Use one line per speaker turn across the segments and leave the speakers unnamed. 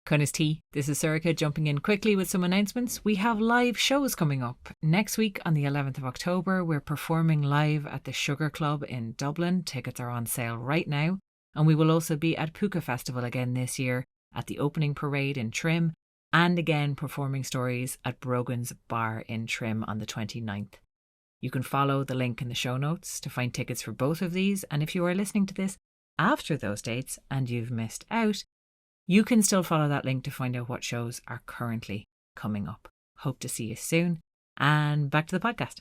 Cunis Tea, this is Surika jumping in quickly with some announcements. We have live shows coming up. Next week on the 11th of October, we're performing live at the Sugar Club in Dublin. Tickets are on sale right now. And we will also be at Puka Festival again this year, at the opening parade in Trim, and again performing stories at Brogan's Bar in Trim on the 29th. You can follow the link in the show notes to find tickets for both of these. And if you are listening to this after those dates and you've missed out, you can still follow that link to find out what shows are currently coming up. Hope to see you soon. And back to the podcast.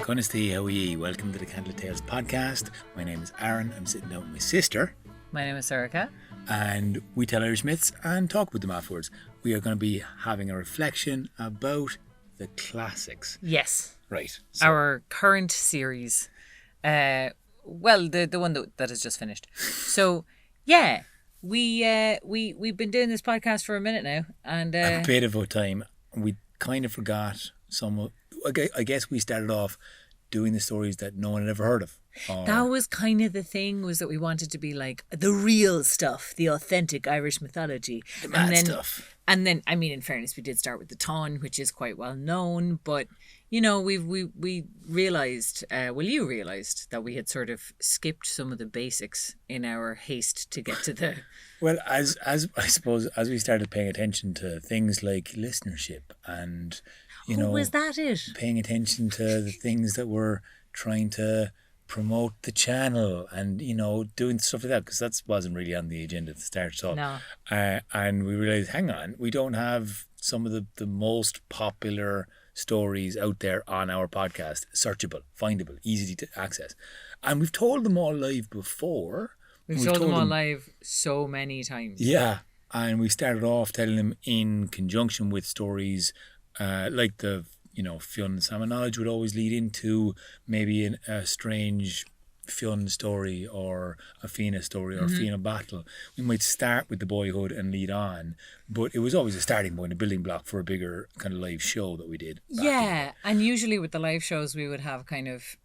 Cunis Tea, how are ye? Welcome to the Candlelit Tales podcast. My name is Aaron. I'm sitting down with my sister.
My name is Surika.
And we tell Irish myths and talk with them afterwards. We are going to be having a reflection about the classics.
Yes.
Right.
So. Our current series. Well, the one that has just finished. So, yeah, we've been doing this podcast for a minute now, and
a bit of a time. We kind of forgot some. I guess we started off doing the stories that no one had ever heard of.
That was kind of the thing, was that we wanted to be like the real stuff, the authentic Irish mythology,
the mad stuff.
And then, I mean, in fairness, we did start with the Taun, which is quite well known, but you know, we realised, you realised that we had sort of skipped some of the basics in our haste to get to the...
Well, as I suppose, as we started paying attention to things like listenership and,
was that it?
Paying attention to the things that were trying to promote the channel and, doing stuff like that, because that wasn't really on the agenda at the start at all.
No.
And we realised, hang on, we don't have some of the most popular stories out there on our podcast, searchable, findable, easy to access. And we've told them all live before.
We've told them all live so many times.
Yeah. And we started off telling them in conjunction with stories like the, Fionn salmon knowledge would always lead into maybe a strange Fionn story or a Fianna story or a Fianna battle. We might start with the boyhood and lead on, but it was always a starting point, a building block for a bigger kind of live show that we did.
Yeah, and usually with the live shows we would have kind of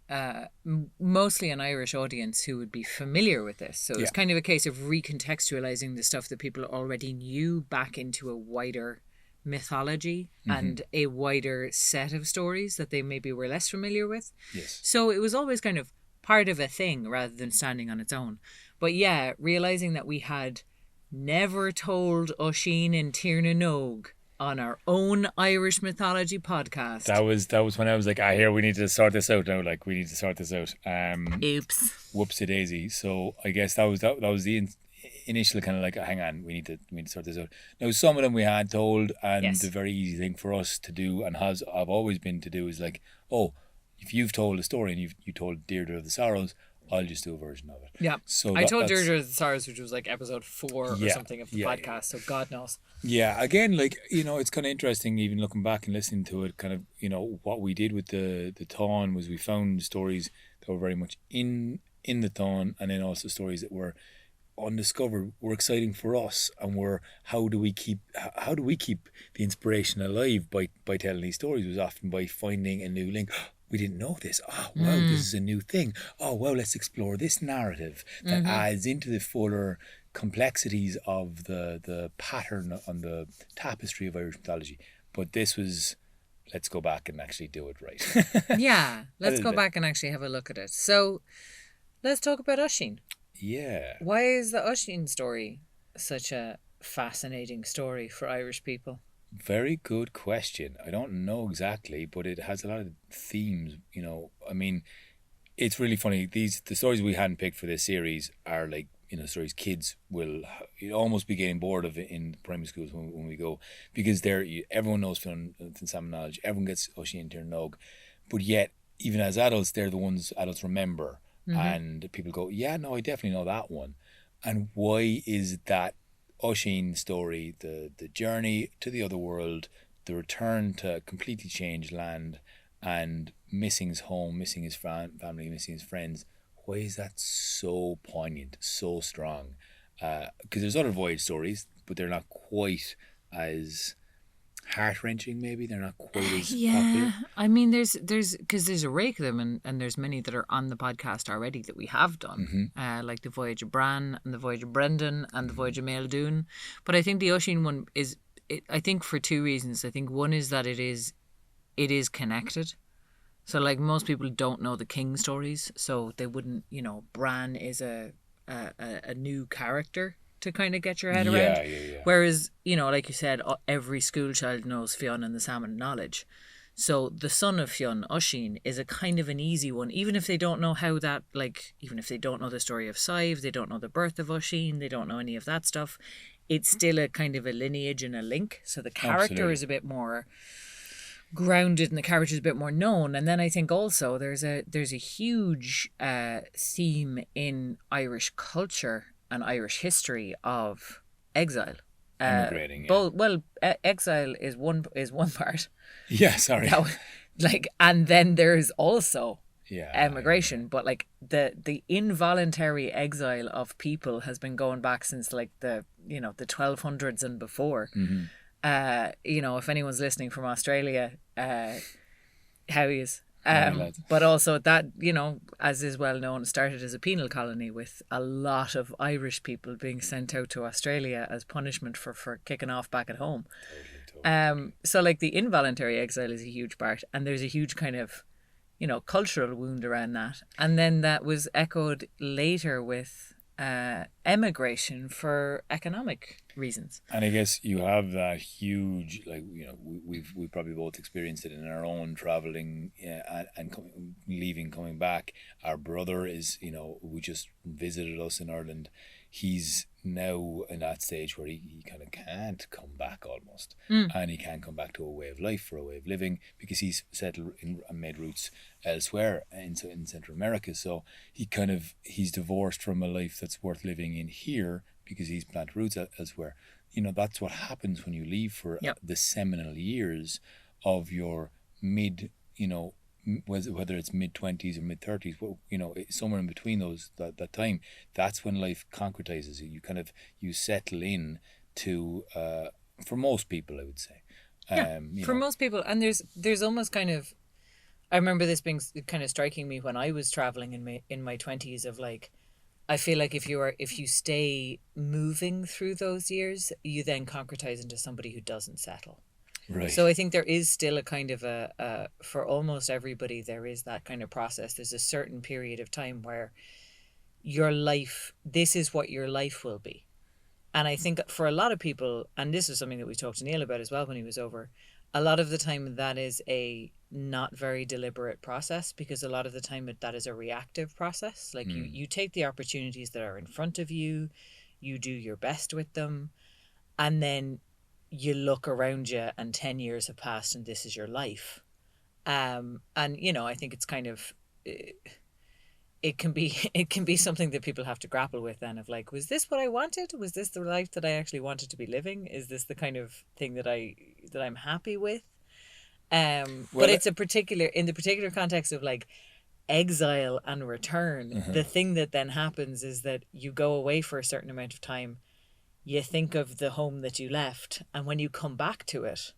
mostly an Irish audience who would be familiar with this. So it's kind of a case of recontextualizing the stuff that people already knew back into a wider mythology and a wider set of stories that they maybe were less familiar with.
Yes.
So it was always kind of part of a thing rather than standing on its own. But yeah, realising that we had never told Oisín and Tierna Nog on our own Irish mythology podcast.
That was when I was like, here, we need to sort this out now. Like, we need to sort this out.
Oops.
Whoopsie daisy. So I guess that was the initial kind of like, hang on, we need to sort this out. Now, some of them we had told, and the very easy thing for us to do, and I've always been to do, is like, if you've told a story and you told Deirdre of the Sorrows, I'll just do a version of it.
Yeah. So I told Deirdre of the Sorrows, which was like episode 4 or something of the podcast, so God knows.
Yeah, again, like, it's kind of interesting even looking back and listening to it, kind of, what we did with the Taun was we found stories that were very much in the Taun, and then also stories that were undiscovered, were exciting for us, and were how do we keep the inspiration alive by telling these stories was often by finding a new link. We didn't know this. Oh, wow, this is a new thing. Oh, well, let's explore this narrative that adds into the fuller complexities of the pattern on the tapestry of Irish mythology. But this was, let's go back and actually do it right.
Yeah, let's go back and actually have a look at it. So let's talk about Oisín.
Yeah.
Why is the Oisín story such a fascinating story for Irish people?
Very good question. I don't know exactly, but it has a lot of themes, I mean, it's really funny. The stories we hadn't picked for this series are like, stories kids will almost be getting bored of in primary schools when we go, because everyone knows Fionn salmon knowledge, everyone gets Oisín and Tierna Nog, but yet, even as adults, they're the ones adults remember. And people go, yeah, no, I definitely know that one. And why is that Oisín story, the journey to the other world, the return to completely changed land, and missing his home, missing his family, missing his friends, why is that so poignant, so strong? Because there's other voyage stories, but they're not quite as heart-wrenching, maybe. They're not quite as
Yeah,
popular.
I mean, there's a rake of them, and there's many that are on the podcast already that we have done, like the Voyage of Bran and the Voyage of Brendan and the Voyage of Mael Doon. But I think the Oisín one is, I think for two reasons. I think one is that it is connected. So like most people don't know the king stories, so they wouldn't, Bran is a new character to kind of get your head around.
Yeah.
Whereas, like you said, every school child knows Fionn and the Salmon Knowledge. So the son of Fionn, Oisín, is a kind of an easy one, even if they don't know how that, even if they don't know the story of Scythe, they don't know the birth of Oisín, they don't know any of that stuff, it's still a kind of a lineage and a link. So the character
Absolutely.
is a bit more grounded and the character is a bit more known. And then I think also there's a huge theme in Irish culture and Irish history of exile.
Emigrating. Yeah.
Exile is one part.
Yeah, sorry.
And then there's also
Yeah.
emigration, but like the involuntary exile of people has been going back since like the 1200s and before.
Mm-hmm.
If anyone's listening from Australia, how is
Lads.
but also that, as is well known, started as a penal colony with a lot of Irish people being sent out to Australia as punishment for kicking off back at home.
Totally.
So like the involuntary exile is a huge part, and there's a huge kind of cultural wound around that, and then that was echoed later with emigration for economic reasons.
And I guess you have that huge, we've probably both experienced it in our own traveling, leaving, coming back. Our brother is, who just visited us in Ireland. He's now in that stage where he kind of can't come back almost, and he can't come back to a way of life or a way of living because he's settled and made roots elsewhere in Central America. So he's divorced from a life that's worth living in here because he's planted roots elsewhere. That's what happens when you leave for the seminal years of your mid, whether it's mid-20s or mid-30s, somewhere in between that time, that's when life concretizes you. You settle in to, for most people, I would say.
For most people, and there's almost kind of, I remember this being kind of striking me when I was traveling in my 20s of like, I feel like if you stay moving through those years, you then concretize into somebody who doesn't settle.
Right.
So I think there is still a kind of for almost everybody, there is that kind of process. There's a certain period of time where your life, this is what your life will be. And I think for a lot of people, and this is something that we talked to Neil about as well when he was over, a lot of the time that is a not very deliberate process, because a lot of the time that is a reactive process. Like you take the opportunities that are in front of you, you do your best with them, and then you look around you and 10 years have passed and this is your life. And I think it's kind of it can be something that people have to grapple with then, of like, was this what I wanted? Was this the life that I actually wanted to be living? Is this the kind of thing that I'm happy with? But it's in the particular context of like exile and return, the thing that then happens is that you go away for a certain amount of time, you think of the home that you left, and when you come back to it,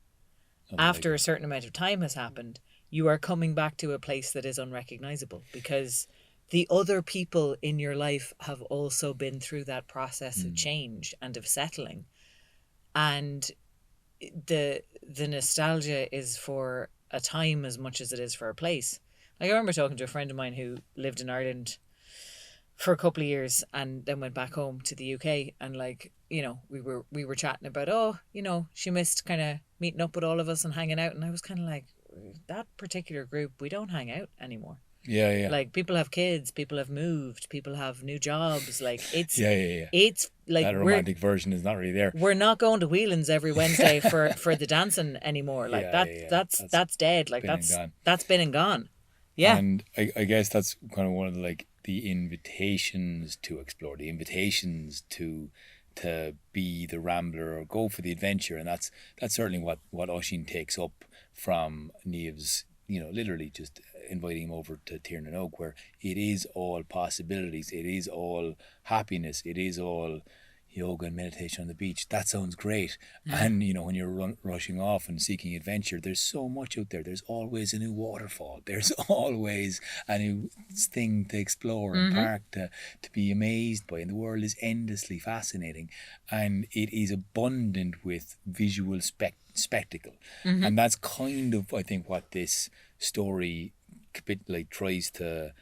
after a certain amount of time has happened, you are coming back to a place that is unrecognizable because the other people in your life have also been through that process of change and of settling. And the nostalgia is for a time as much as it is for a place. Like I remember talking to a friend of mine who lived in Ireland for a couple of years and then went back home to the UK, and like, we were chatting about, she missed kind of meeting up with all of us and hanging out, and I was kind of like, that particular group, we don't hang out anymore.
Yeah.
Like people have kids, people have moved, people have new jobs. Like it's
Yeah.
It's like
that romantic version is not really there.
We're not going to Whelan's every Wednesday for the dancing anymore. Like that's dead. Like that's been and gone. Yeah.
And I guess that's kind of one of the invitations to explore, the invitations to be the rambler or go for the adventure, and that's certainly what Oisín takes up from Niamh's, literally just inviting him over to Tiernan Oak, where it is all possibilities, it is all happiness, it is all, yoga and meditation on the beach. That sounds great. And, you know, when you're rushing off and seeking adventure, there's so much out there. There's always a new waterfall. There's always a new thing to explore and park to be amazed by. And the world is endlessly fascinating. And it is abundant with visual spectacle. And that's kind of, I think, what this story like tries to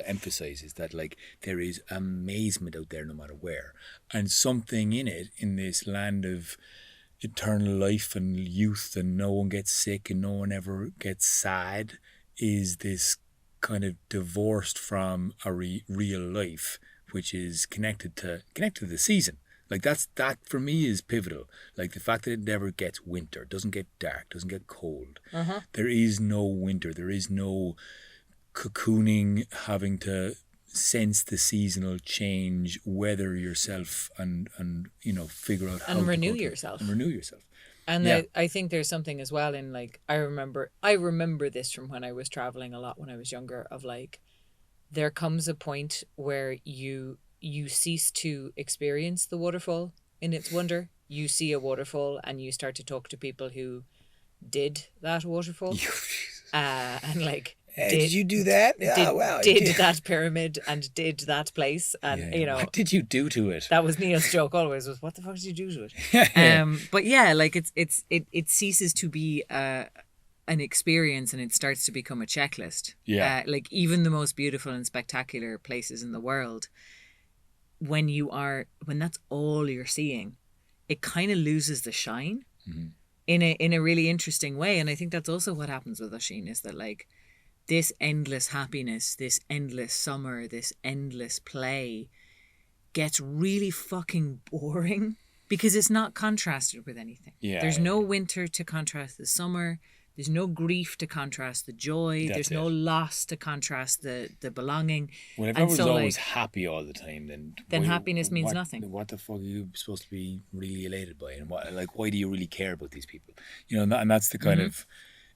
emphasize, is that like there is amazement out there no matter where, and something in it, in this land of eternal life and youth, and no one gets sick and no one ever gets sad, is this kind of divorced from a real life, which is connected to the season. Like that for me is pivotal. Like the fact that it never gets winter, doesn't get dark, doesn't get cold. There is no winter. There is no cocooning, having to sense the seasonal change, weather yourself, and you know, figure out how
and
to
renew yourself.
And renew yourself.
And
Yeah.
I think there's something as well in, like, I remember this from when I was traveling a lot when I was younger, of like, there comes a point where you cease to experience the waterfall in its wonder. You see a waterfall and you start to talk to people who did that waterfall. And like,
did you do that?
Did that pyramid and did that place, and you know,
what did you do to it?
That was Neil's joke always, was, what the fuck did you do to it? But yeah, like it ceases to be an experience and it starts to become a checklist. Like even the most beautiful and spectacular places in the world, when that's all you're seeing, it kind of loses the shine in a really interesting way. And I think that's also what happens with Oisín, is that like this endless happiness, this endless summer, this endless play gets really fucking boring because it's not contrasted with anything. There's no winter to contrast the summer. There's no grief to contrast the joy. There's no loss to contrast the belonging.
Well, if everyone's always happy all the time, then
happiness means nothing.
What the fuck are you supposed to be really elated by? And why do you really care about these people? You know, and that's the kind of,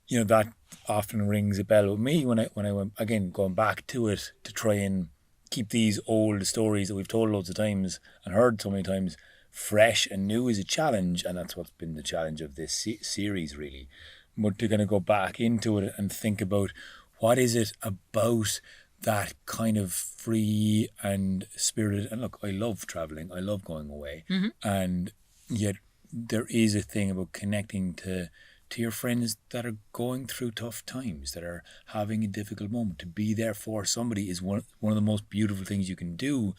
you know, that often rings a bell with me when I went, again, going back to it to try and keep these old stories that we've told loads of times and heard so many times fresh and new is a challenge. And that's what's been the challenge of this series, really. But to kind of go back into it and think about what is it about that kind of free and spirited. And look, I love traveling. I love going away. And yet there is a thing about connecting to your friends that are going through tough times, that are having a difficult moment. To be there for somebody is one of the most beautiful things you can do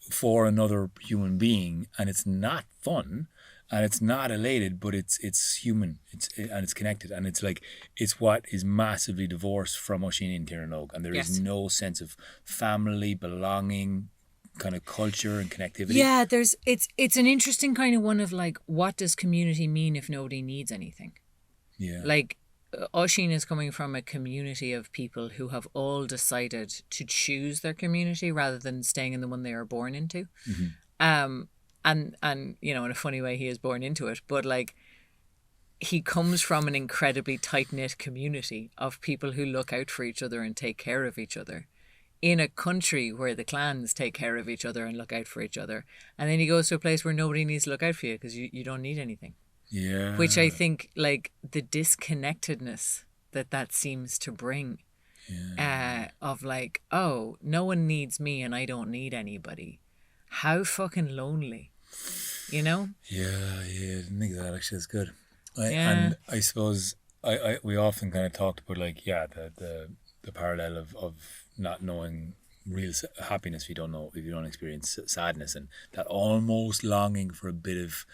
for another human being. And it's not fun. And it's not elated, but it's human. And it's connected, and it's like it's what is massively divorced from Oisín and Tiernanog, and there is no sense of family, belonging, kind of culture and connectivity.
Yeah, it's an interesting kind of one of like, what does community mean if nobody needs anything?
Yeah,
like Oisín is coming from a community of people who have all decided to choose their community rather than staying in the one they were born into. And you know, in a funny way, he is born into it, but like, he comes from an incredibly tight-knit community of people who look out for each other and take care of each other in a country where the clans take care of each other and look out for each other. And then he goes to a place where nobody needs to look out for you because you don't need anything.
Yeah.
Which I think, like, the disconnectedness that seems to bring of like, oh, no one needs me and I don't need anybody. How fucking lonely. You know?
Yeah, I didn't think that actually is good. And I suppose we often kind of talked about like, the parallel of not knowing real happiness if you don't experience sadness, and that almost longing for a bit of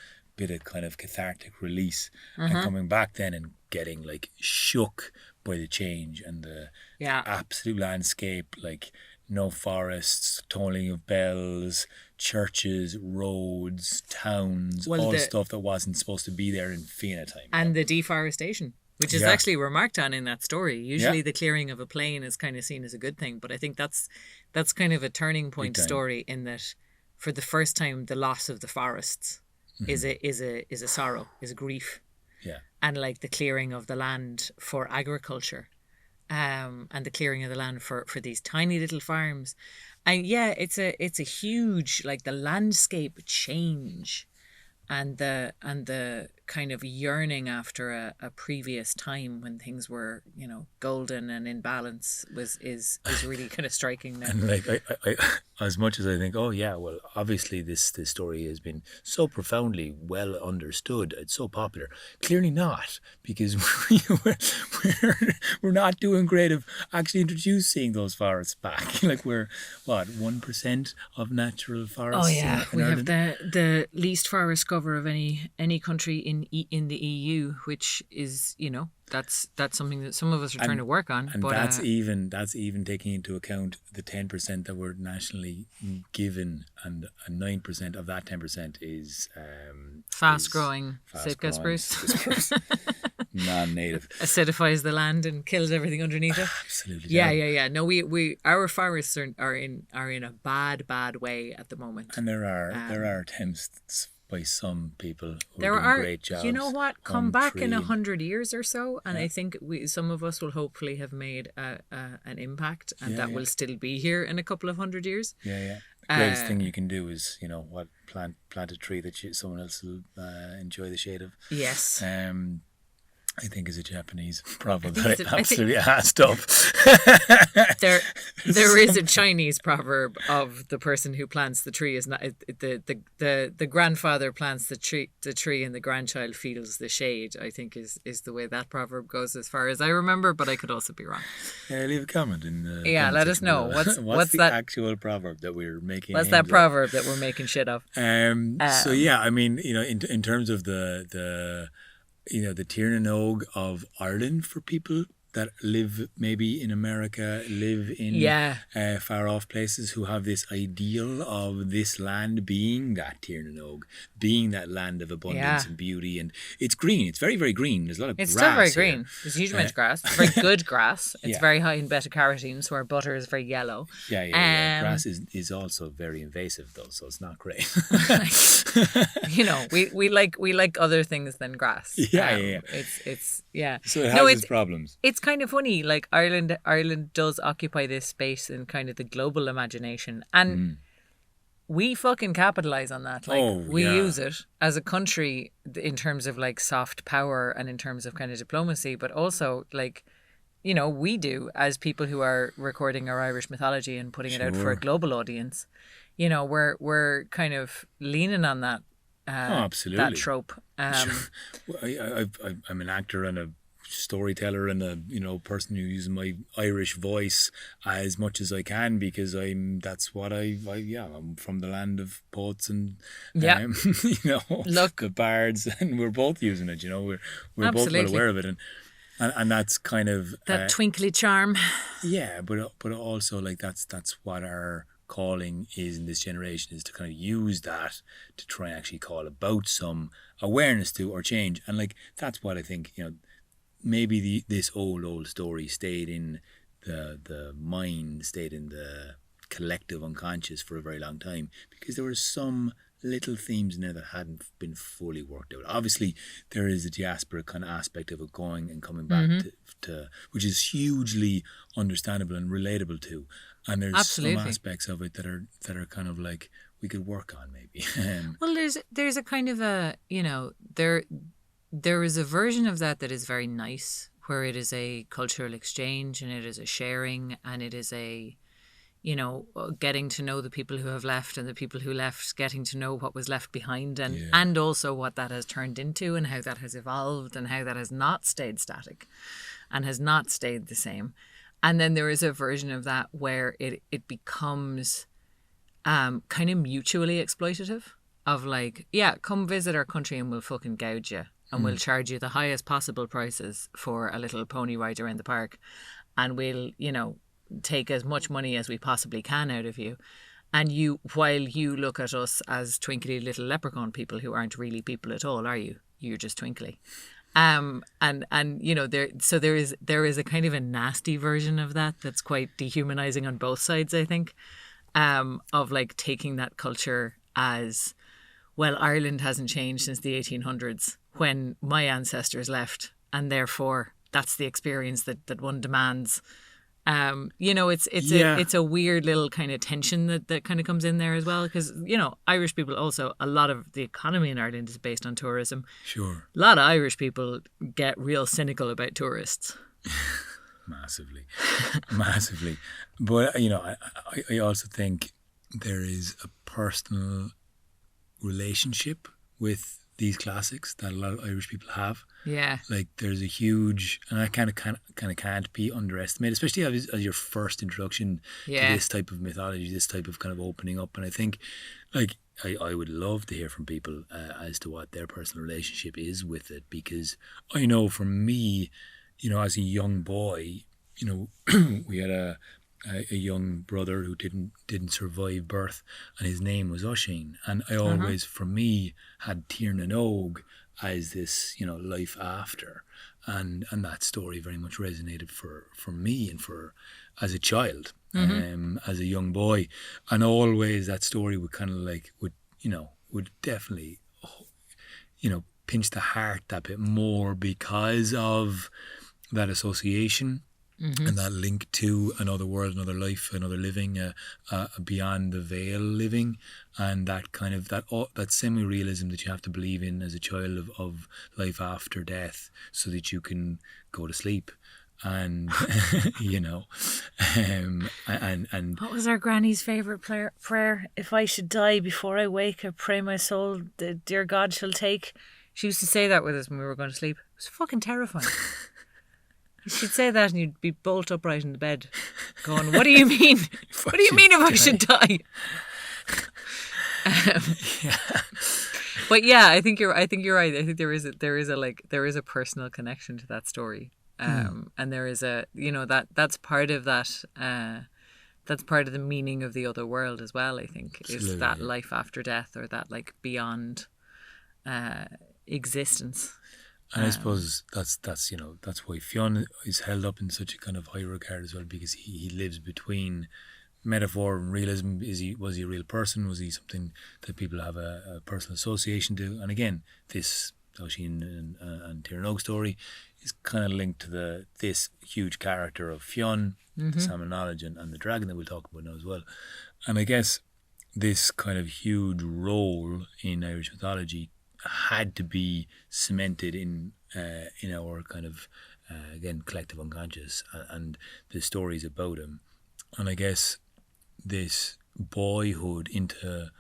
kind of cathartic release, and coming back then and getting like shook by the change and the absolute landscape, like no forests, tolling of bells, churches, roads, towns, all stuff that wasn't supposed to be there in Fianna time.
And the deforestation, which is actually remarked on in that story. Usually the clearing of a plain is kind of seen as a good thing, but I think that's kind of a turning point story, in that for the first time the loss of the forests is a sorrow, is a grief.
Yeah.
And like the clearing of the land for agriculture and the clearing of the land for these tiny little farms. And yeah, it's a huge, like, the landscape change and the kind of yearning after a previous time when things were, you know, golden and in balance is really kind of striking now.
And like I as much as I think, oh yeah, well, obviously this story has been so profoundly well understood, it's so popular. Clearly not, because we're not doing great of actually introducing those forests back. Like, we're what, 1% of natural forests.
Oh yeah,
in
we have
Ireland?
the least forest cover of any country in the EU, which is, you know, that's something that some of us are trying to work on.
And
but
that's even taking into account the 10% that were nationally given, and 9% of that 10% is
fast growing Sitka spruce.
Non-native.
Acidifies the land and kills everything underneath it.
Absolutely.
Yeah. No, we our forests are in a bad way at the moment.
And there are attempts by some people who
There
are doing
are
great jobs.
You know what? Come
on
back in
tree.
100 years or so, and I think some of us will hopefully have made an impact, and that will still be here in a couple of 100 years.
Yeah. The greatest thing you can do is, you know, plant a tree that someone else will enjoy the shade of.
Yes.
I think is a Japanese proverb that I absolutely assed up.
There is a Chinese proverb of the person who plants the tree is not the grandfather plants the tree and the grandchild feels the shade. I think is the way that proverb goes, as far as I remember, but I could also be wrong.
Leave a comment in the
let us know what's
the
that
actual proverb that we're making.
What's that proverb that we're making shit of?
So yeah, I mean, you know, in terms of the you know, the Tirnanog of Ireland, for people that live maybe in America, live in far off places, who have this ideal of this land being that Tirnanog, being that land of abundance and beauty. And it's green. It's very, very green. There's a lot of grass.
It's still very
here.
green. There's a huge amount of grass. It's very good grass. It's very high in beta carotene, so our butter is very yellow.
Yeah. Grass is also very invasive though, so it's not great.
You know, we like other things than grass. It's
So it has its problems.
It's kind of funny, like Ireland does occupy this space in kind of the global imagination, and we fucking capitalize on that. Like, we use it as a country in terms of like soft power and in terms of kind of diplomacy, but also, like, you know, we do as people who are recording our Irish mythology and putting it out for a global audience. You know, we're kind of leaning on that.
Absolutely.
That trope.
I'm an actor and a storyteller and a, you know, person who uses my Irish voice as much as I can, because that's what I'm from the land of poets and you know, the bards, and we're both using it. You know, we're both well aware of it, and that's kind of
that twinkly charm.
Yeah, but also, like, that's what our calling is in this generation, is to kind of use that to try and actually call about some awareness to or change. And like, that's what I think, you know, maybe this old story stayed in the mind, stayed in the collective unconscious for a very long time, because there were some little themes in there that hadn't been fully worked out. Obviously, there is a diaspora kind of aspect of it going and coming back to which is hugely understandable and relatable to. And there's some aspects of it that are kind of like we could work on maybe.
Well, there's a kind of a, you know, there is a version of that is very nice, where it is a cultural exchange and it is a sharing and it is a, you know, getting to know the people who have left and the people who left, getting to know what was left behind, and also what that has turned into and how that has evolved and how that has not stayed static and has not stayed the same. And then there is a version of that where it becomes kind of mutually exploitative, of like, yeah, come visit our country and we'll fucking gouge you. And we'll charge you the highest possible prices for a little pony ride around the park. And we'll, you know, take as much money as we possibly can out of you. And while you look at us as twinkly little leprechaun people who aren't really people at all, are you? You're just twinkly. And you know, there is a kind of a nasty version of that's quite dehumanizing on both sides, I think, of like taking that culture as, well, Ireland hasn't changed since the 1800s when my ancestors left, and therefore that's the experience that one demands. It's a weird little kind of tension that kind of comes in there as well, because Irish people also, a lot of the economy in Ireland is based on tourism.
Sure.
A lot of Irish people get real cynical about tourists.
Massively. But I also think there is a personal relationship with these classics that a lot of Irish people have.
Yeah.
Like there's a huge, and I kind of can't be underestimated, especially as your first introduction to this type of mythology, this type of kind of opening up. And I think, like, I would love to hear from people as to what their personal relationship is with it, because I know for me, as a young boy, we had a young brother who didn't survive birth, and his name was Oisín, and I always, for me, had Tír na Nóg as this, life after, and that story very much resonated for me and for as a child, as a young boy, and always that story would kind of like would definitely pinch the heart that bit more because of that association. And that link to another world, another life, another living, beyond the veil living, and that kind of that semi-realism that you have to believe in as a child of life after death, so that you can go to sleep, and and
what was our granny's favourite prayer? If I should die before I wake, I pray my soul, the dear God shall take. She used to say that with us when we were going to sleep. It was fucking terrifying. She'd say that and you'd be bolt upright in the bed going, what do you mean? What do you mean if I should die? But yeah, I think you're right. I think there is a personal connection to that story. And there is that's part of that that's part of the meaning of the other world as well, I think. Absolutely, is that life after death, or that like beyond existence.
And I suppose that's why Fionn is held up in such a kind of high regard as well, because he lives between metaphor and realism. Was he a real person? Was he something that people have a personal association to? And again, this Oisín and Tír na Nóg story is kind of linked to this huge character of Fionn, the salmon knowledge, and the dragon that we'll talk about now as well. And I guess this kind of huge role in Irish mythology had to be cemented in our kind of again collective unconscious, and the stories about him, and I guess this boyhood into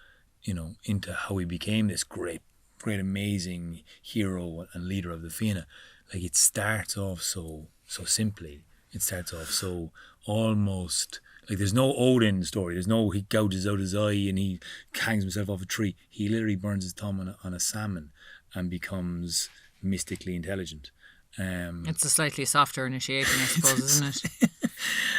how he became this great amazing hero and leader of the Fianna. Like, it starts off so simply. It starts off so almost like there's no Odin story. There's no he gouges out his eye and he hangs himself off a tree. He literally burns his thumb on a salmon and becomes mystically intelligent.
It's a slightly softer initiation, I suppose, isn't it?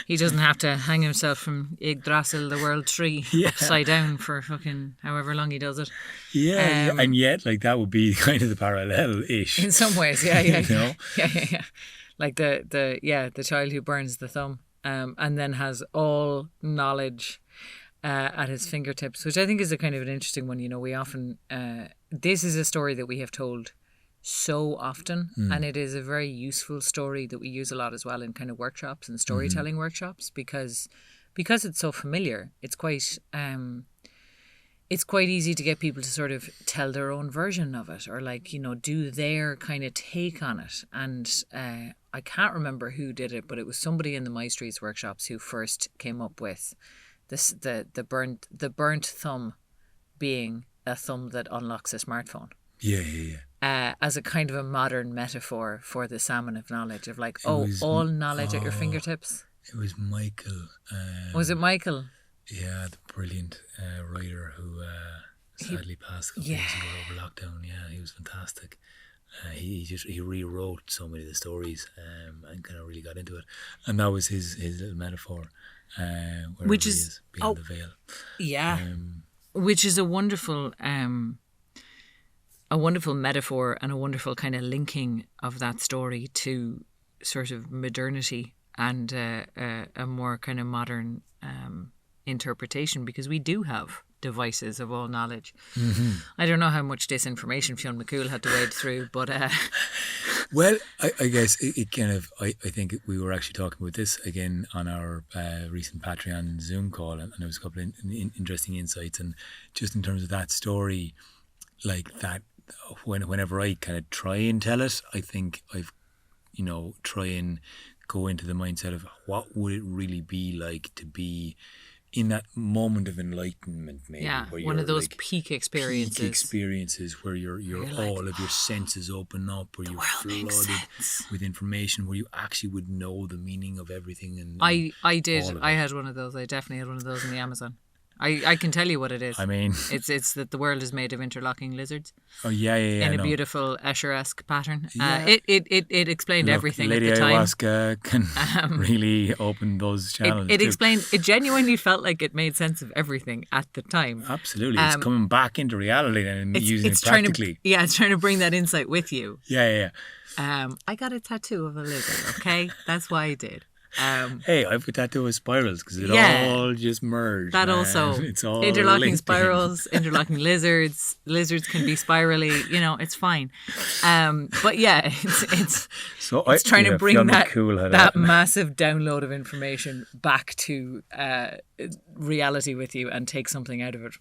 He doesn't have to hang himself from Yggdrasil, the world tree, upside down for fucking however long he does it.
Yeah, and yet, like, that would be kind of the parallel-ish.
In some ways, yeah.
You know?
Yeah. Like the child who burns the thumb, and then has all knowledge at his fingertips, which I think is a kind of an interesting one. We often this is a story that we have told so often, and it is a very useful story that we use a lot as well in kind of workshops and storytelling workshops, because it's so familiar. It's quite easy to get people to sort of tell their own version of it, or like, do their kind of take on it. And I can't remember who did it, but it was somebody in the My Streets workshops who first came up with this, the burnt thumb being a thumb that unlocks a smartphone.
Yeah.
As a kind of a modern metaphor for the salmon of knowledge, of like, all knowledge at your fingertips.
It was Michael.
Was it Michael?
Yeah, the brilliant writer who sadly passed a couple years ago over lockdown. Yeah, he was fantastic. He rewrote so many of the stories and kind of really got into it. And that was his little metaphor,
which is
beyond the veil.
Yeah, which is a wonderful metaphor, and a wonderful kind of linking of that story to sort of modernity and a more kind of modern interpretation, because we do have devices of all knowledge. I don't know how much disinformation Fionn Mac Cumhaill had to wade through, but
Well, I guess it kind of, I think we were actually talking about this again on our recent Patreon Zoom call, and there was a couple of interesting insights. And just in terms of that story, like that, whenever I kind of try and tell it, I think I've, try and go into the mindset of what would it really be like to be in that moment of enlightenment, maybe.
Yeah,
where
one of those
like,
peak experiences.
Peak experiences where you're all
like,
of your senses open up, where you're flooded with information, where you actually would know the meaning of everything. And
I did. I had one of those. I definitely had one of those in the Amazon. I can tell you what it is.
I mean,
it's that the world is made of interlocking lizards.
Oh yeah.
In a beautiful Escher-esque pattern.
Yeah.
It explained everything
Lady
at the time.
Ayahuasca can really open those channels.
It explained. It genuinely felt like it made sense of everything at the time.
Absolutely, it's coming back into reality and using it practically.
It's trying to bring that insight with you.
Yeah.
I got a tattoo of a lizard. Okay, that's why I did.
Hey, I've got tattoo with spirals because it all just merged.
That
man.
also,
it's all
interlocking spirals, interlocking lizards. Lizards can be spirally. It's fine. But yeah, it's trying to bring that massive download of information back to reality with you and take something out of it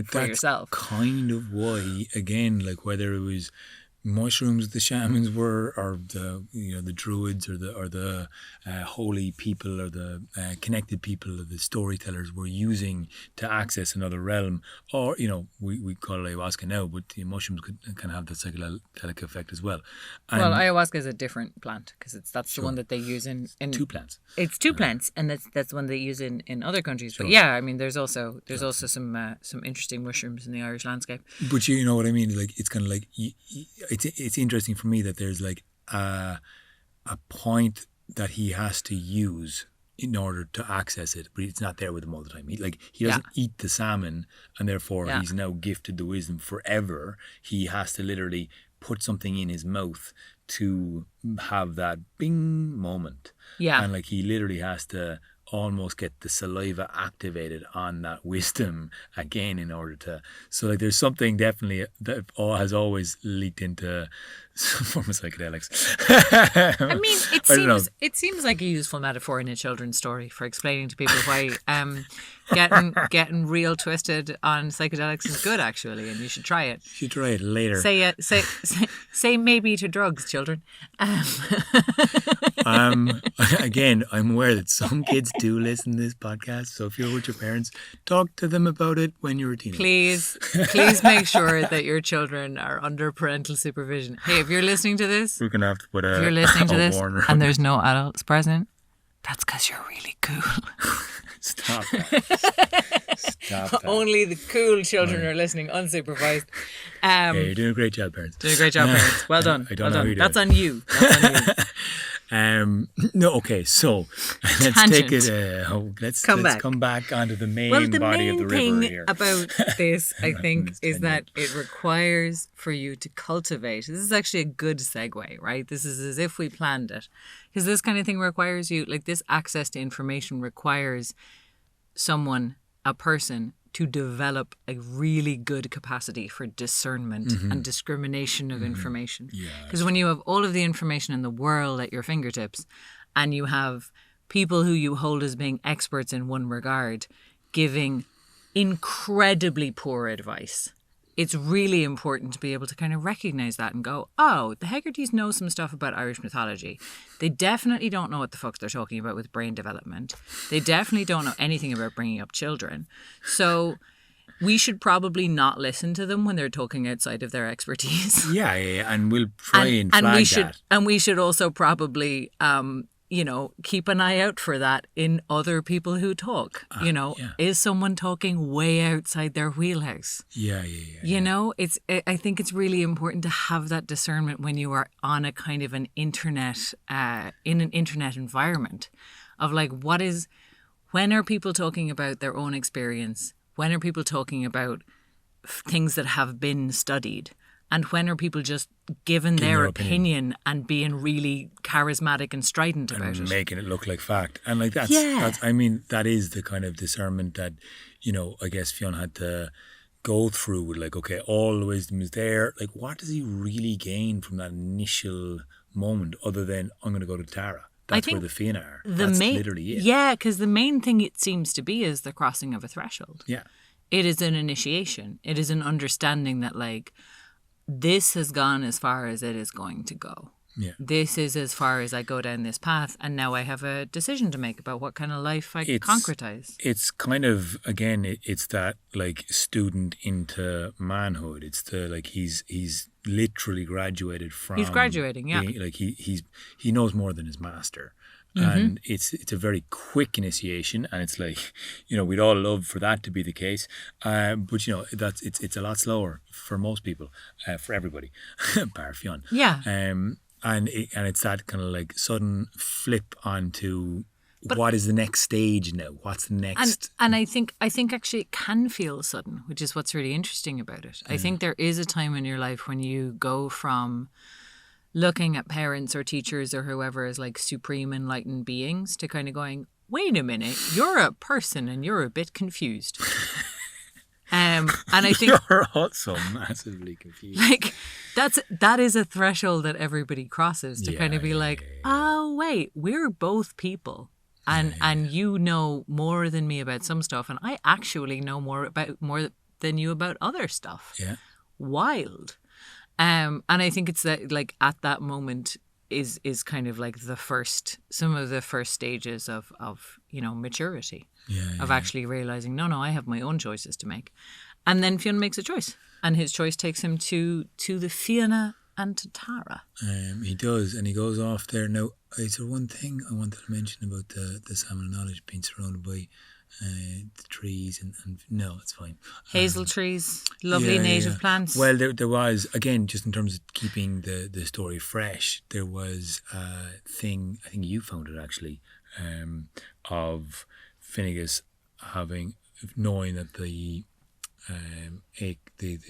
for yourself.
Kind of why, again, like whether it was mushrooms the shamans were, or the druids, or the holy people, or the connected people, or the storytellers were using to access another realm, or we call it ayahuasca now, but the mushrooms can have that psychedelic effect as well. And
ayahuasca is a different plant because that's the one that they use in
two plants.
It's two plants, and that's the one they use in other countries. Sure. But yeah, I mean, there's also some interesting mushrooms in the Irish landscape.
But you know what I mean? Like it's kind of like. It's interesting for me that there's like a point that he has to use in order to access it, but it's not there with him all the time. He doesn't eat the salmon, and therefore he's now gifted the wisdom forever. He has to literally put something in his mouth to have that bing moment.
Yeah.
And he literally has to almost get the saliva activated on that wisdom again in order to. So there's something definitely that has always leaked into some form of psychedelics.
I mean, it seems like a useful metaphor in a children's story for explaining to people why getting real twisted on psychedelics is good, actually, and you should try it.
You should try it later.
Say maybe to drugs, children.
Again, I'm aware that some kids do listen to this podcast, so if you're with your parents, talk to them about it when you're a teenager.
Please make sure that your children are under parental supervision. Hey, if you're listening to this,
we're gonna have to put
if you're listening to this
warner
and there's no adults present, that's because you're really cool.
Stop that.
Only the cool children are listening, unsupervised.
Yeah, you're doing a great job, parents.
Doing a great job, parents. Well done.
I don't know how you do
That's
it.
on you.
No, okay, so let's
Tangent.
take it. Let's come back onto the main body of the river
thing
here.
About this, I think, is that it requires for you to cultivate. This is actually a good segue, right? This is as if we planned it, because this kind of thing requires you, this access to information requires a person, to develop a really good capacity for discernment and discrimination of information. Because when you have all of the information in the world at your fingertips, and you have people who you hold as being experts in one regard giving incredibly poor advice, it's really important to be able to kind of recognize that and go, oh, the Hegartys know some stuff about Irish mythology. They definitely don't know what the fuck they're talking about with brain development. They definitely don't know anything about bringing up children. So we should probably not listen to them when they're talking outside of their expertise.
Yeah, and we'll try and flag that.
And we should also probably keep an eye out for that in other people who talk. Is someone talking way outside their wheelhouse?
Yeah.
I think it's really important to have that discernment when you are on a kind of an internet, in an internet environment of when are people talking about their own experience? When are people talking about things that have been studied? And when are people just giving their opinion and being really charismatic and strident about it?
And making it look like fact. And that is the kind of discernment that, I guess Fionn had to go through with okay, all the wisdom is there. What does he really gain from that initial moment other than I'm going to go to Tara. That's where the Fianna are. That's literally it.
Yeah, because the main thing it seems to be is the crossing of a threshold.
Yeah.
It is an initiation. It is an understanding that, like, this has gone as far as it is going to go.
Yeah.
This is as far as I go down this path, and now I have a decision to make about what kind of life I concretize.
It's kind of, again, it's that, like, student into manhood. It's the, like, he's literally graduated from...
He's graduating, yeah.
Like, he knows more than his master. And it's a very quick initiation, and it's like, you know, we'd all love for that to be the case, but you know, it's a lot slower for most people, for everybody, bar Fionn.
Yeah.
And it's that kind of like sudden flip onto what is the next stage now? What's the next?
And I think actually it can feel sudden, which is what's really interesting about it. I think there is a time in your life when you go from looking at parents or teachers or whoever as like supreme enlightened beings to kind of going, wait a minute, you're a person and you're a bit confused. And I think
you're also massively confused.
Like that is a threshold that everybody crosses to kind of be like, oh wait, we're both people. And you know more than me about some stuff, and I actually know more than you about other stuff.
Yeah.
Wild. And I think it's that, like, at that moment is kind of like some of the first stages of you know, maturity. Of actually realizing, no, I have my own choices to make. And then Fionn makes a choice, and his choice takes him to the Fianna and to Tara.
He does, and he goes off there. Now, is there one thing I wanted to mention about the salmon knowledge being surrounded by the trees and no, it's fine.
Hazel trees, lovely native plants.
Well, there was, again, just in terms of keeping the story fresh, there was a thing, I think you found it actually, of Finnegas knowing that the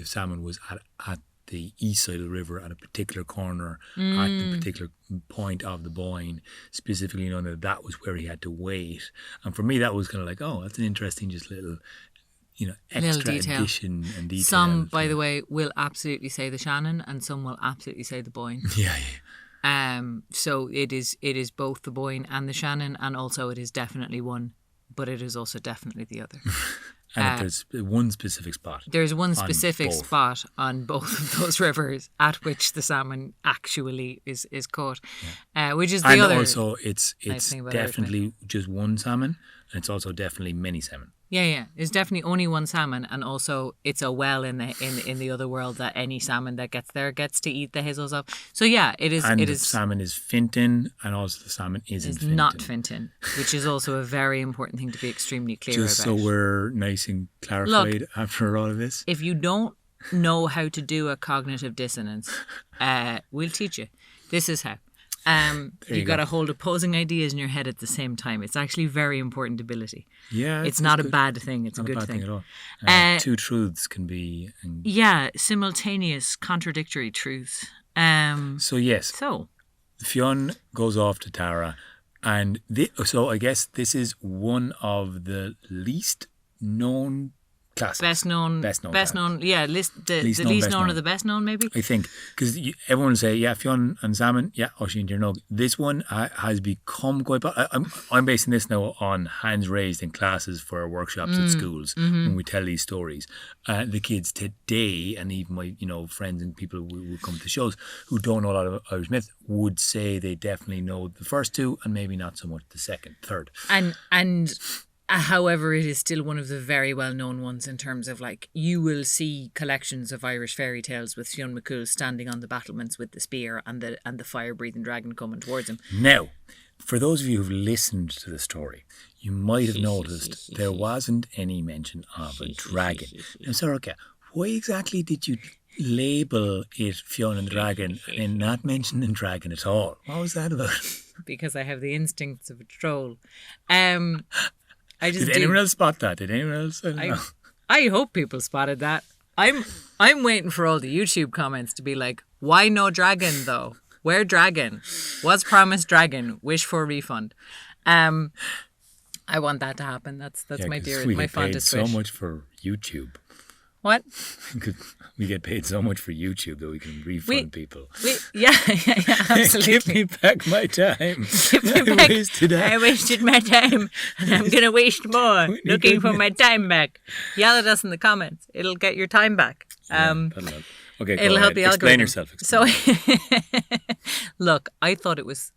salmon was at the east side of the river at a particular corner at the particular point of the Boyne, specifically knowing that was where he had to wait. And for me, that was kind of like, oh, that's an interesting just little, you know, extra addition and detail.
Some, by the way, will absolutely say the Shannon, and some will absolutely say the Boyne. So it is both the Boyne and the Shannon, and also it is definitely one, but it is also definitely the other.
And there's one specific spot.
There's one specific spot on both of those rivers at which the salmon actually is caught, which is the other. And also,
it's definitely just one salmon, and it's also definitely many salmon.
Yeah. It's definitely only one salmon, and also it's a well in the other world that any salmon that gets there gets to eat the hazels of. So yeah, it is.
And the salmon is Finton, and also the salmon isn't Finton.
Not Finton, which is also a very important thing to be extremely clear about.
Just so we're nice and clarified. Look, after all of this.
If you don't know how to do a cognitive dissonance, we'll teach you. This is how. You got to hold opposing ideas in your head at the same time. It's actually a very important ability.
Yeah,
it's not a bad thing. It's a good thing.
Not a bad thing at all. Two truths can be.
Simultaneous, contradictory truths.
So Fionn goes off to Tara, and so I guess this is one of the least known classes.
Best known. Yeah, the least known or the best known, maybe.
I think because everyone will say, Fionn and salmon, Oisín Tirnog. This one has become quite. I'm basing this now on hands raised in classes for our workshops at schools when we tell these stories. The kids today, and even my friends and people who come to shows who don't know a lot of Irish myth, would say they definitely know the first two and maybe not so much the second, third.
And however, it is still one of the very well-known ones in terms of, like, you will see collections of Irish fairy tales with Fionn Mac Cumhaill standing on the battlements with the spear and the fire-breathing dragon coming towards him.
Now, for those of you who've listened to the story, you might have noticed there wasn't any mention of a dragon. Now, Soraka, why exactly did you label it Fionn and the Dragon and not mention the dragon at all? What was that about?
Because I have the instincts of a troll.
Did anyone else spot that? Did anyone else?
I hope people spotted that. I'm waiting for all the YouTube comments to be like, why no dragon though? Where dragon? What's promised dragon? Wish for refund. I want that to happen. That's my dearest, my fondest wish.
So much for YouTube.
What?
We get paid so much for YouTube that we can refund people.
Yeah, absolutely.
Give me back my time.
Give me back. I wasted my time, and I'm going to waste more looking for my time back. Yell at us in the comments. It'll get your time back.
Okay,
it'll help the algorithm.
Explain yourself.
So, look, I thought it was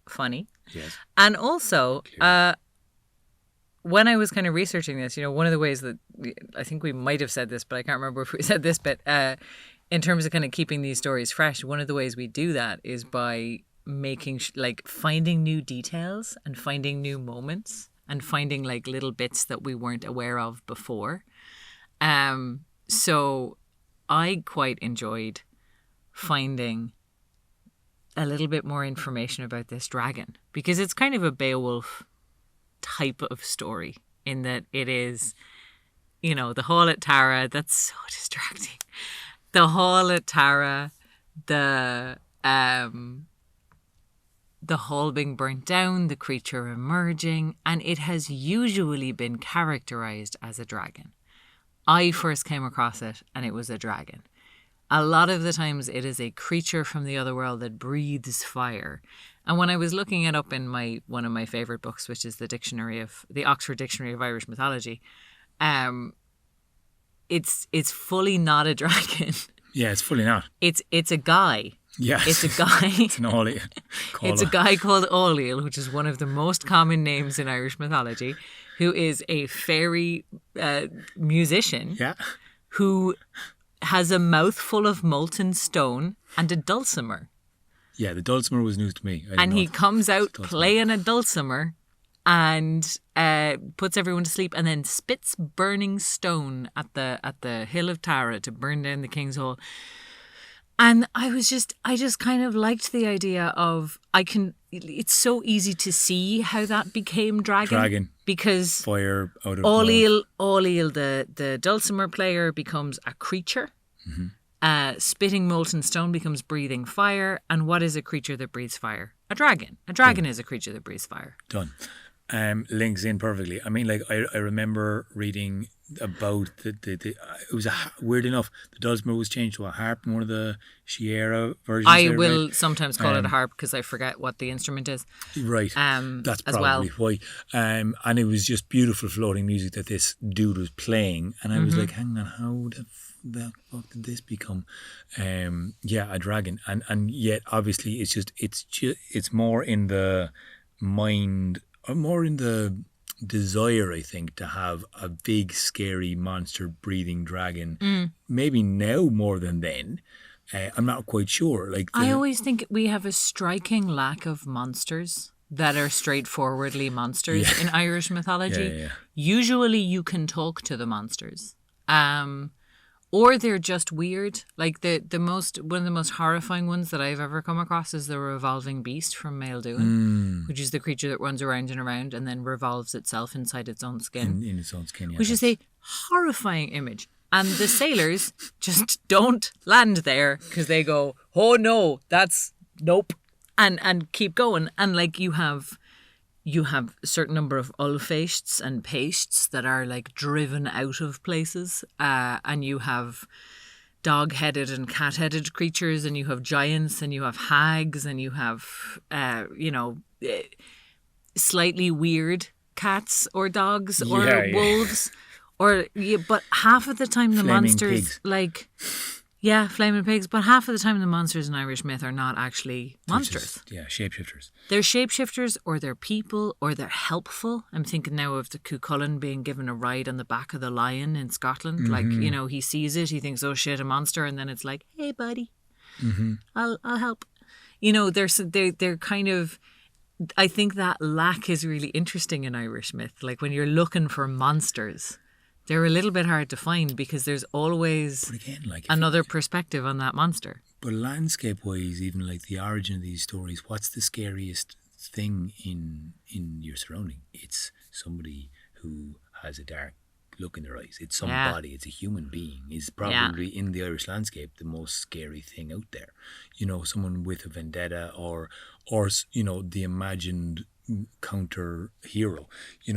funny.
Yes.
And also, when I was kind of researching this, one of the ways that I think we might have said this, but I can't remember if we said this, but in terms of kind of keeping these stories fresh, one of the ways we do that is by making finding new details and finding new moments and finding like little bits that we weren't aware of before. So I quite enjoyed finding a little bit more information about this dragon, because it's kind of a Beowulf type of story in that it is, the hall at Tara. That's so distracting. The hall at Tara, the hall being burnt down, the creature emerging, and it has usually been characterized as a dragon. I first came across it and it was a dragon. A lot of the times it is a creature from the other world that breathes fire. And when I was looking it up in one of my favourite books, which is the Oxford Dictionary of Irish Mythology, it's fully not a dragon.
Yeah, it's fully not.
It's a guy.
Yes.
It's a guy.
It's an Oisín.
It's a guy called Oisín, which is one of the most common names in Irish mythology, who is a fairy musician.
Yeah.
Who has a mouthful of molten stone and a dulcimer.
Yeah, the dulcimer was news to me.
And he comes out playing a dulcimer and puts everyone to sleep, and then spits burning stone at the hill of Tara to burn down the King's Hall. And I just kind of liked the idea of, it's so easy to see how that became dragon. Because
fire out of
Oisín, the dulcimer player, becomes a creature. Mm-hmm. Spitting molten stone becomes breathing fire. And what is a creature that breathes fire? A dragon. A dragon is a creature that breathes fire.
Done. Links in perfectly. I mean, I remember reading about it was weird enough. The dulcimer was changed to a harp in one of the Sierra versions.
I will sometimes call it a harp because I forget what the instrument is.
Right. That's probably why. And it was just beautiful floating music that this dude was playing, and I was like, hang on, how the fuck did this become? A dragon, and yet obviously it's more in the mind, or more in the desire, I think, to have a big scary monster breathing dragon. Maybe now more than then. I'm not quite sure. I
always think we have a striking lack of monsters that are straightforwardly monsters in Irish mythology.
Yeah.
Usually you can talk to the monsters. Or they're just weird. Like one of the most horrifying ones that I've ever come across is the revolving beast from Maelduin, which is the creature that runs around and around and then revolves itself inside its own skin.
In its own skin, yeah.
Which is a horrifying image. And the sailors just don't land there because they go, oh no, that's nope, and keep going. And you have a certain number of ulfests and pastes that are driven out of places, and you have dog-headed and cat-headed creatures, and you have giants, and you have hags, and you have slightly weird cats or dogs or wolves, but half of the time the
flaming
monsters
pigs.
Flaming pigs. But half of the time the monsters in Irish myth are not actually monsters.
Shapeshifters.
They're shapeshifters, or they're people, or they're helpful. I'm thinking now of the Cuchulainn being given a ride on the back of the lion in Scotland. Mm-hmm. He sees it, he thinks, oh shit, a monster, and then it's like, hey buddy, I'll help. They're kind of, I think that lack is really interesting in Irish myth. When you're looking for monsters, they're a little bit hard to find because there's always another perspective on that monster.
But landscape-wise, even the origin of these stories, what's the scariest thing in your surrounding? It's somebody who has a dark look in their eyes. It's somebody. It's a human being. Is probably in the Irish landscape the most scary thing out there. Someone with a vendetta, or the imagined counter hero,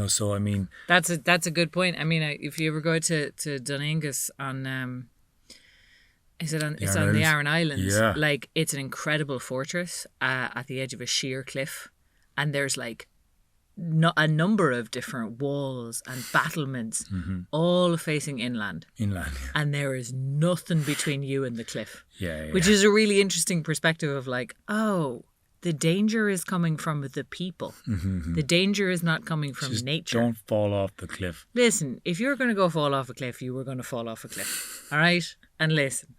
so I mean
that's a good point. I mean, if you ever go to Dunangus on it's on the Aran Islands.
Yeah.
Like, it's an incredible fortress at the edge of a sheer cliff, and there's like a number of different walls and battlements, all facing inland. And there is nothing between you and the cliff. Which is a really interesting perspective of like, oh, the danger is coming from the people. The danger is not coming from nature.
Don't fall off the cliff.
Listen, if you're going to go fall off a cliff, you were going to fall off a cliff. All right? And listen,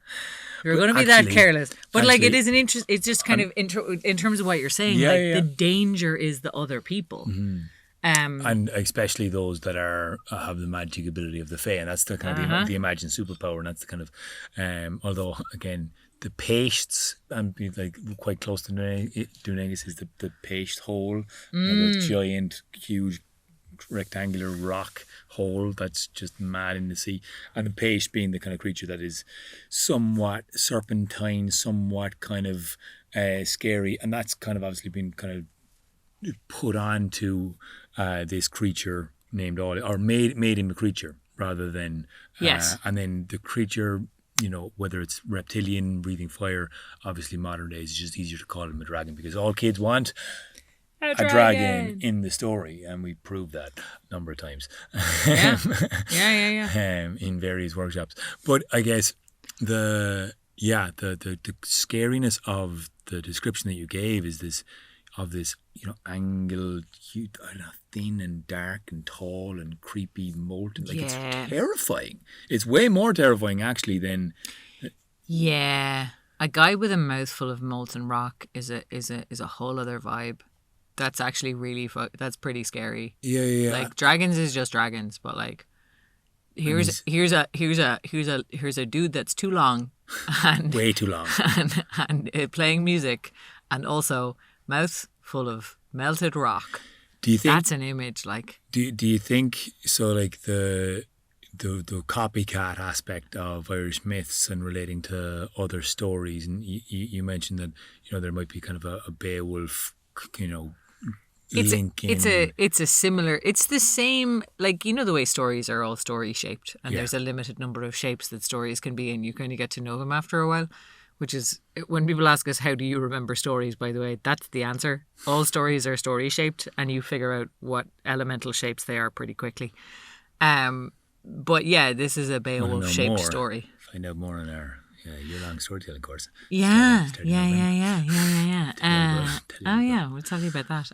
you're going to be that careless. But like, it is an interest. It's just kind of in terms of what you're saying. The danger is the other people.
And especially those that have the magic ability of the Fae, and that's the kind of the imagined superpower, and that's the kind of although again the pastes, and like quite close to Dunangus is the paste hole, the giant, huge, rectangular rock hole that's just mad in the sea, and the paste being the kind of creature that is somewhat serpentine, somewhat kind of scary, and that's kind of obviously been kind of put on to this creature named Ollie, or made him a creature rather than and then the creature, whether it's reptilian, breathing fire, obviously modern days it's just easier to call him a dragon because all kids want a dragon in the story, and we proved that a number of times. In various workshops. But I guess the scariness of the description that you gave is this angled, thin and dark and tall and creepy, molten. It's terrifying. It's way more terrifying actually than.
Yeah, a guy with a mouthful of molten rock is a whole other vibe. That's actually really that's pretty scary.
Yeah.
Like, dragons is just dragons, but like, here's a dude that's too long, and
way too long,
and playing music, and also mouth full of melted rock.
Do you think
that's an image? Like,
do you think so? Like the copycat aspect of Irish myths and relating to other stories, and you mentioned that there might be kind of a Beowulf,
it's the same, like, the way stories are all story shaped, and there's a limited number of shapes that stories can be in. You kind of get to know them after a while, which is when people ask us, how do you remember stories, by the way, that's the answer. All stories are story shaped, and you figure out what elemental shapes they are pretty quickly. But yeah, this is a Beowulf shaped story.
Find out more on our year-long storytelling course.
Yeah. We'll tell you about that.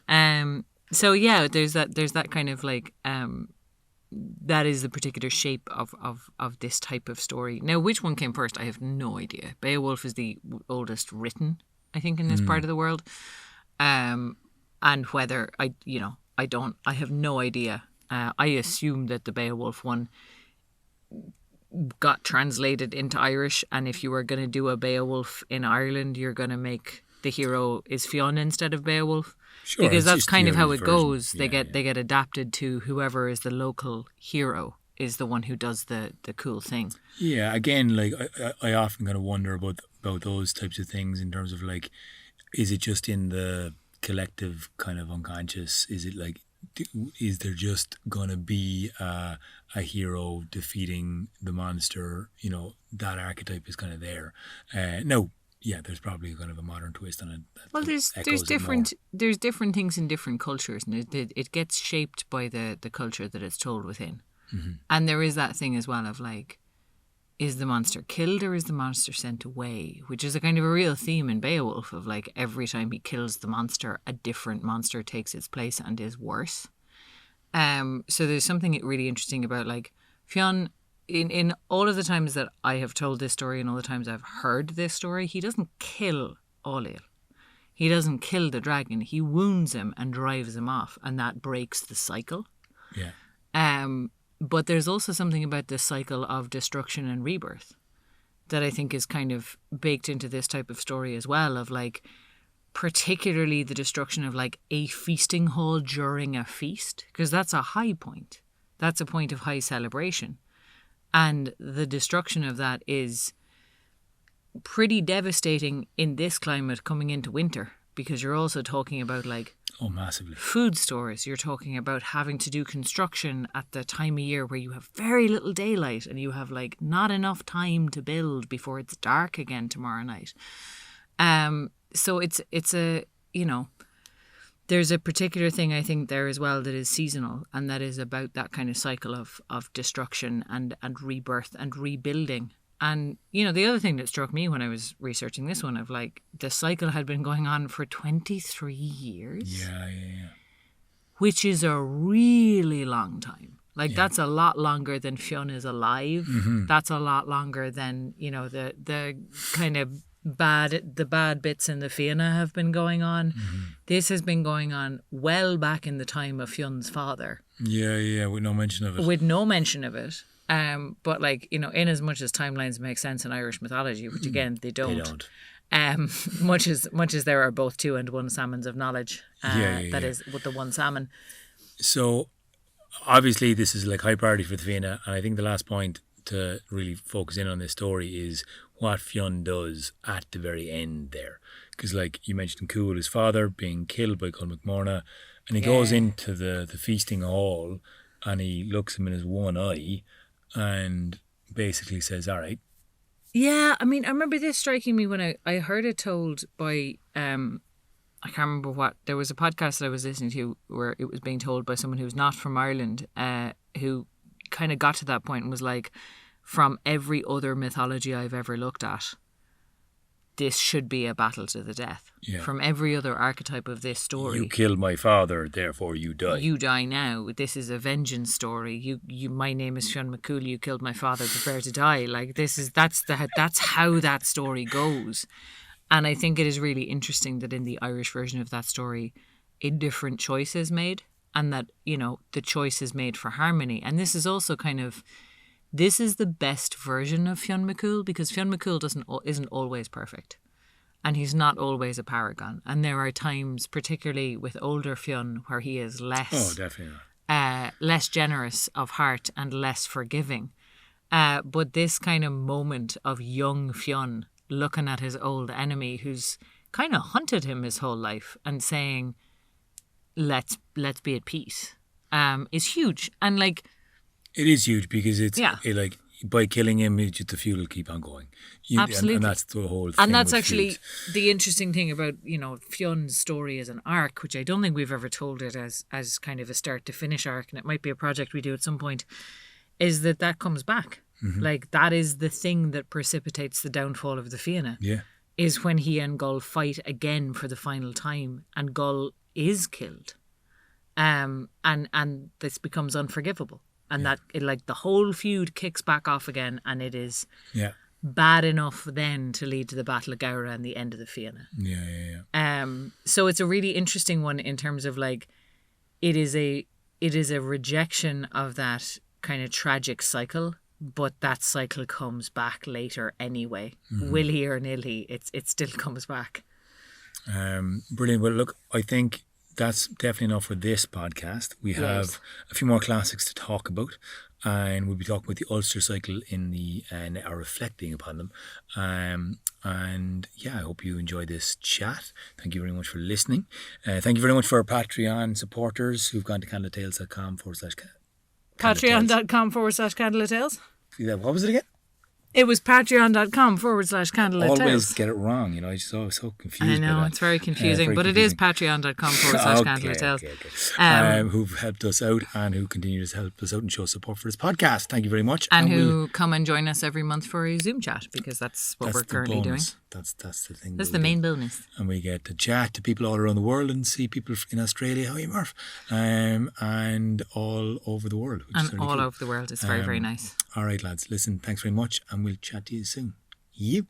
So yeah, there's that kind of like that is the particular shape of this type of story. Now, which one came first? I have no idea. Beowulf is the oldest written, I think, in this part of the world. And whether I have no idea. I assume that the Beowulf one got translated into Irish, and if you were going to do a Beowulf in Ireland, you're going to make the hero is Fianna instead of Beowulf.
Sure,
because that's kind of how it goes. They get adapted to whoever is the local hero is the one who does the cool thing. Yeah,
again, like I often kind of wonder about those types of things in terms of like, is it just in the collective kind of unconscious? Is it like, is there just going to be a hero defeating the monster? That archetype is kind of there. No. Yeah, there's probably kind of a modern twist on it.
Well, there's different things in different cultures, and it gets shaped by the culture that it's told within. Mm-hmm. And there is that thing as well of like, is the monster killed or is the monster sent away? Which is a kind of a real theme in Beowulf of like, every time he kills the monster, a different monster takes its place and is worse. So there's something really interesting about like Fionn. In all of the times that I have told this story and all the times I've heard this story, he doesn't kill Oisín. He doesn't kill the dragon. He wounds him and drives him off, and that breaks the cycle.
Yeah.
But there's also something about this cycle of destruction and rebirth that I think is kind of baked into this type of story as well, of like, particularly the destruction of like a feasting hall during a feast, because that's a high point. That's a point of high celebration. And the destruction of that is pretty devastating in this climate coming into winter, because you're also talking about like
Oh, massively.
Food stores, you're talking about having to do construction at the time of year where you have very little daylight and you have like not enough time to build before it's dark again tomorrow night. So it's a, you know, there's a particular thing I think there as well that is seasonal, and that is about that kind of cycle of destruction and rebirth and rebuilding. And, you know, the other thing that struck me when I was researching this one of like the cycle had been going on for 23 years.
Yeah.
Which is a really long time. Like that's a lot longer than Fionn is alive.
Mm-hmm.
That's a lot longer than, you know, the kind of bad bits in the Fianna have been going on.
Mm-hmm.
This has been going on well back in the time of Fionn's father.
Yeah, with no mention of it.
But like, you know, in as much as timelines make sense in Irish mythology, which again they don't. Much as there are both 2 and 1 salmons of knowledge. That is with the one salmon.
So obviously this is like high priority for the Fianna, and I think the last point to really focus in on this story is what Fionn does at the very end there. Because like you mentioned Cumhaill, his father, being killed by Culmacmorna, and he goes into the feasting hall and he looks him in his one eye and basically says, all right.
Yeah, I mean, I remember this striking me when I heard it told by, I can't remember what, there was a podcast that I was listening to where it was being told by someone who's not from Ireland, who kind of got to that point and was like, from every other mythology I've ever looked at, this should be a battle to the death.
Yeah.
From every other archetype of this story.
You killed my father, therefore you die.
You die now. This is a vengeance story. You. My name is Fionn Mac Cumhaill. You killed my father. Prepare to die. Like that's how that story goes. And I think it is really interesting that in the Irish version of that story, a different choice is made, and that, you know, the choice is made for harmony. And this is also kind of, this is the best version of Fionn Mac Cumhaill, because Fionn Mac Cumhaill isn't always perfect, and he's not always a paragon. And there are times, particularly with older Fionn, where he is less less generous of heart and less forgiving. But this kind of moment of young Fionn looking at his old enemy, who's kind of hunted him his whole life, and saying, "Let's be at peace," is huge. And like,
it is huge because it's like by killing him, the feud will keep on going.
Absolutely.
And that's the whole thing.
And that's actually the interesting thing about, you know, Fionn's story as an arc, which I don't think we've ever told it as kind of a start to finish arc, and it might be a project we do at some point, is that comes back. Mm-hmm. Like, that is the thing that precipitates the downfall of the Fianna.
Yeah.
Is when he and Gull fight again for the final time, and Gull is killed. And this becomes unforgivable. And that, like, the whole feud kicks back off again, and it is bad enough then to lead to the Battle of Gowra and the end of the Fianna.
Yeah.
So it's a really interesting one in terms of, like, it is a rejection of that kind of tragic cycle, but that cycle comes back later anyway. Mm-hmm. Will he or nill he, it still comes back.
Brilliant. Well, look, I think that's definitely enough for this podcast. We have a few more classics to talk about, and we'll be talking about the Ulster cycle and are reflecting upon them. And yeah, I hope you enjoyed this chat. Thank you very much for listening. Thank you very much for our Patreon supporters who've gone to candlelittales.com/
Patreon.com/Candlelit Tales.
What was it again?
It was patreon.com/Candlelit Tales.
Always get it wrong, you know. I just always so confused.
I know, it's very confusing, but it is patreon.com/Candlelit Tales.
Who've helped us out and who continue to help us out and show support for this podcast. Thank you very much.
And who come and join us every month for a Zoom chat, because that's what we're currently doing.
That's the thing.
That's the main bonus.
And we get to chat to people all around the world and see people in Australia, how you Murph, and all over the world.
And all over the world. It's very, very nice.
All right, lads. Listen, thanks very much, and we'll chat to you soon. You.